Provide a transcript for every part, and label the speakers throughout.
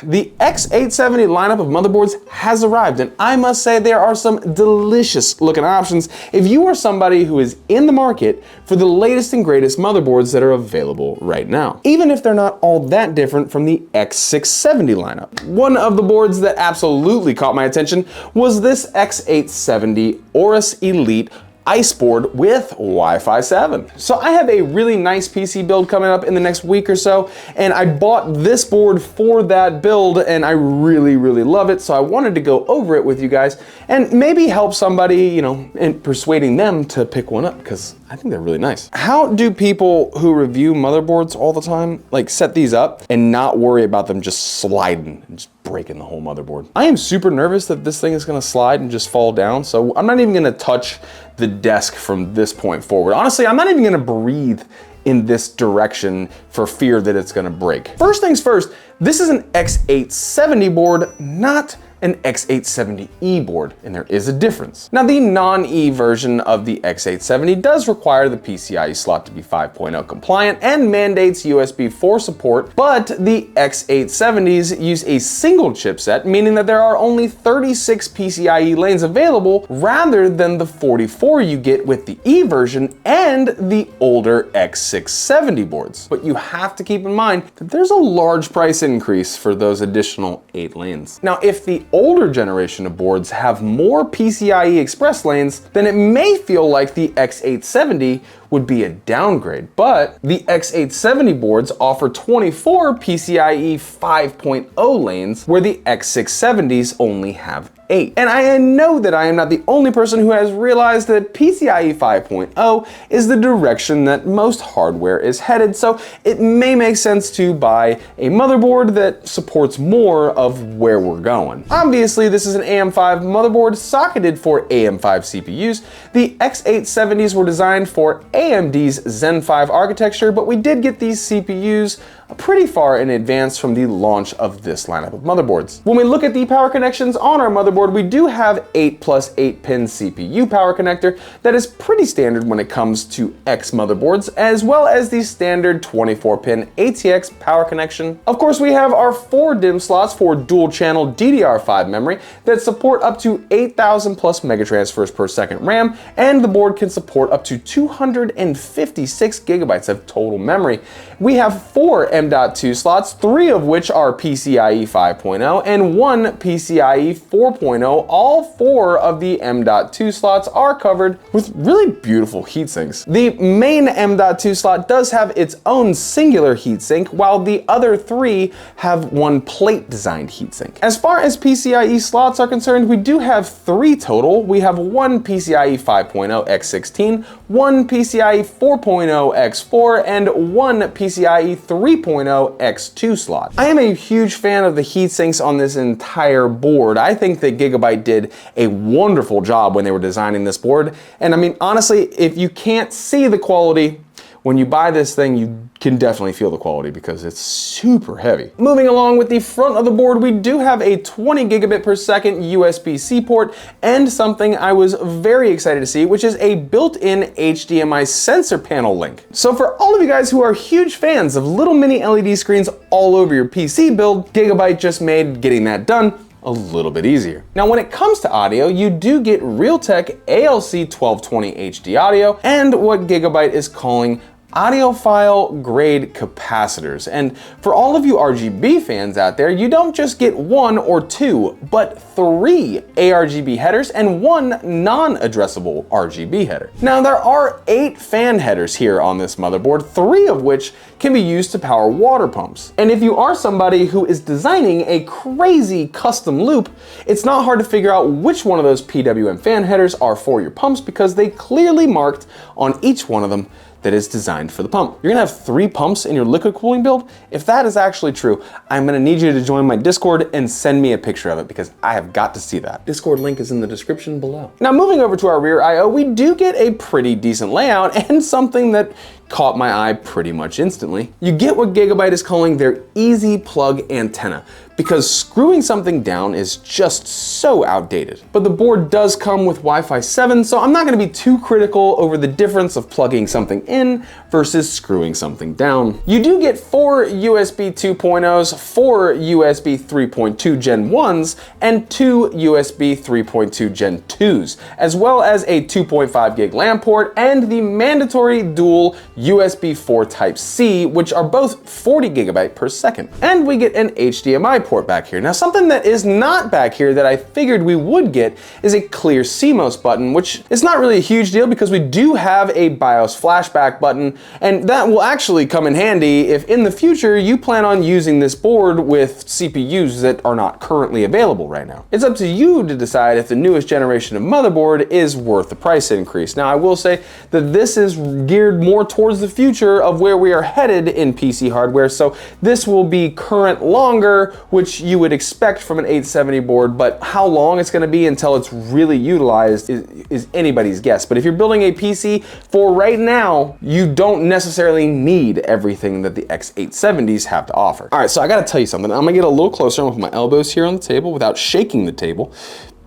Speaker 1: The X870 lineup of motherboards has arrived, and I must say there are some delicious looking options if you are somebody who is in the market for the latest and greatest motherboards that are available right now, even if they're not all that different from the X670 lineup. One of the boards that absolutely caught my attention was this X870 Aorus Elite Ice board with Wi-Fi 7. So I have a really nice PC build coming up in the next week or so, and I bought this board for that build, and I really love it, so I wanted to go over it with you guys and maybe help somebody, you know, in persuading them to pick one up, because I think they're really nice. How do people who review motherboards all the time like set these up and not worry about them just sliding and just breaking the whole motherboard? I am super nervous that this thing is gonna slide and just fall down, so I'm not even gonna touch the desk from this point forward. Honestly, I'm not even gonna breathe in this direction for fear that it's gonna break. First things first, this is an X870 board, not an X870E board, and there is a difference. Now, the non-E version of the X870 does require the PCIe slot to be 5.0 compliant and mandates USB 4 support, but the X870s use a single chipset, meaning that there are only 36 PCIe lanes available rather than the 44 you get with the E version and the older X670 boards. But you have to keep in mind that there's a large price increase for those additional 8 lanes. Now, if the older generation of boards have more PCIe Express lanes, then it may feel like the X870 would be a downgrade, but the X870 boards offer 24 PCIe 5.0 lanes, where the X670s only have 8. And I know that I am not the only person who has realized that PCIe 5.0 is the direction that most hardware is headed, so it may make sense to buy a motherboard that supports more of where we're going. Obviously, this is an AM5 motherboard socketed for AM5 CPUs. The X870s were designed for AMD's Zen 5 architecture, but we did get these CPUs pretty far in advance from the launch of this lineup of motherboards. When we look at the power connections on our motherboard, we do have 8+8 pin CPU power connector that is pretty standard when it comes to X motherboards, as well as the standard 24-pin ATX power connection. Of course, we have our 4 DIMM slots for dual channel DDR5 memory that support up to 8,000 plus megatransfers per second RAM, and the board can support up to 256 gigabytes of total memory. We have 4 M.2 slots, 3 of which are PCIe 5.0 and 1 PCIe 4.0. All 4 of the M.2 slots are covered with really beautiful heatsinks. The main M.2 slot does have its own singular heatsink, while the other 3 have one plate designed heatsink. As far as PCIe slots are concerned, we do have 3 total. We have 1 PCIe 5.0 X16, 1 PCIe 4.0 X4, and 1 PCIe 3.0 X2 slot. I am a huge fan of the heatsinks on this entire board. I think that Gigabyte did a wonderful job when they were designing this board. And I mean, honestly, if you can't see the quality, when you buy this thing, you can definitely feel the quality because it's super heavy. Moving along with the front of the board, we do have a 20 gigabit per second USB-C port and something I was very excited to see, which is a built-in HDMI sensor panel link. So for all of you guys who are huge fans of little mini LED screens all over your PC build, Gigabyte just made getting that done a little bit easier. Now, when it comes to audio, you do get Realtek ALC 1220 HD audio and what Gigabyte is calling audiophile grade capacitors. And for all of you RGB fans out there, you don't just get 1 or 2, but 3 ARGB headers and 1 non-addressable RGB header. Now, there are 8 fan headers here on this motherboard, 3 of which can be used to power water pumps. And if you are somebody who is designing a crazy custom loop, it's not hard to figure out which one of those PWM fan headers are for your pumps because they clearly marked on each one of them that is designed for the pump. You're gonna have 3 pumps in your liquid cooling build? If that is actually true, I'm gonna need you to join my Discord and send me a picture of it because I have got to see that. Discord link is in the description below. Now, moving over to our rear I/O, we do get a pretty decent layout and something that caught my eye pretty much instantly. You get what Gigabyte is calling their easy plug antenna, because screwing something down is just so outdated. But the board does come with Wi-Fi 7, so I'm not gonna be too critical over the difference of plugging something in versus screwing something down. You do get 4 USB 2.0s, 4 USB 3.2 Gen 1s, and 2 USB 3.2 Gen 2s, as well as a 2.5 gig LAN port and the mandatory dual USB 4 Type-C, which are both 40 gigabyte per second. And we get an HDMI port back here. Now, something that is not back here that I figured we would get is a clear CMOS button, which is not really a huge deal because we do have a BIOS flashback button, and that will actually come in handy if in the future you plan on using this board with CPUs that are not currently available right now. It's up to you to decide if the newest generation of motherboard is worth the price increase. Now, I will say that this is geared more towards the future of where we are headed in PC hardware, so this will be current longer, which you would expect from an 870 board, but how long it's going to be until it's really utilized is anybody's guess. But if you're building a PC for right now, you don't necessarily need everything that the X870s have to offer. All right, so I got to tell you something. I'm going to get a little closer. I'm going to put my elbows here on the table without shaking the table,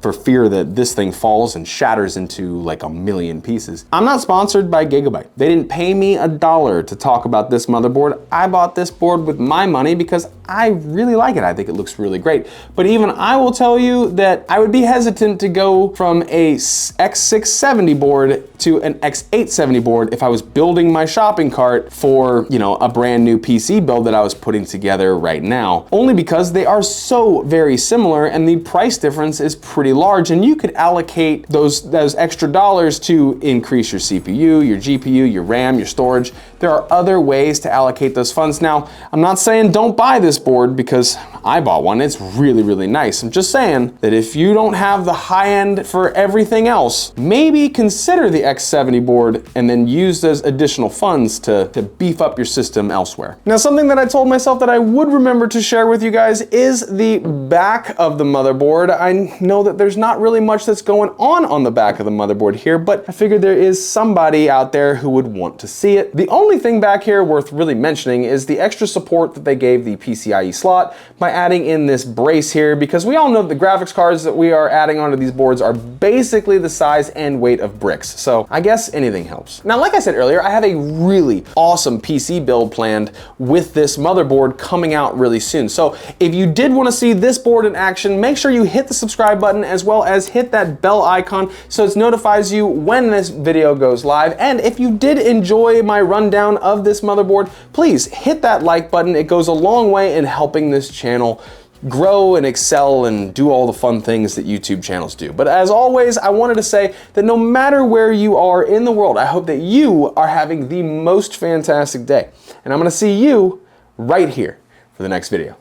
Speaker 1: for fear that this thing falls and shatters into like a million pieces. I'm not sponsored by Gigabyte. They didn't pay me $1 to talk about this motherboard. I bought this board with my money because I really like it. I think it looks really great. But even I will tell you that I would be hesitant to go from a X670 board to an X870 board if I was building my shopping cart for, you know, a brand new PC build that I was putting together right now. Only because they are so very similar and the price difference is pretty large, and you could allocate those extra dollars to increase your CPU, your GPU, your RAM, your storage. There are other ways to allocate those funds. Now, I'm not saying don't buy this board because I bought one. It's really, really nice. I'm just saying that if you don't have the high end for everything else, maybe consider the X70 board and then use those additional funds to beef up your system elsewhere. Now, something that I told myself that I would remember to share with you guys is the back of the motherboard. I know that there's not really much that's going on the back of the motherboard here, but I figured there is somebody out there who would want to see it. The only thing back here worth really mentioning is the extra support that they gave the PCIe slot by adding in this brace here, because we all know that the graphics cards that we are adding onto these boards are basically the size and weight of bricks. So I guess anything helps. Now, like I said earlier, I have a really awesome PC build planned with this motherboard coming out really soon. So if you did want to see this board in action, make sure you hit the subscribe button as well as hit that bell icon so it notifies you when this video goes live. And if you did enjoy my rundown of this motherboard, please hit that like button. It goes a long way in helping this channel grow and excel and do all the fun things that YouTube channels do. But as always, I wanted to say that no matter where you are in the world, I hope that you are having the most fantastic day. And I'm gonna see you right here for the next video.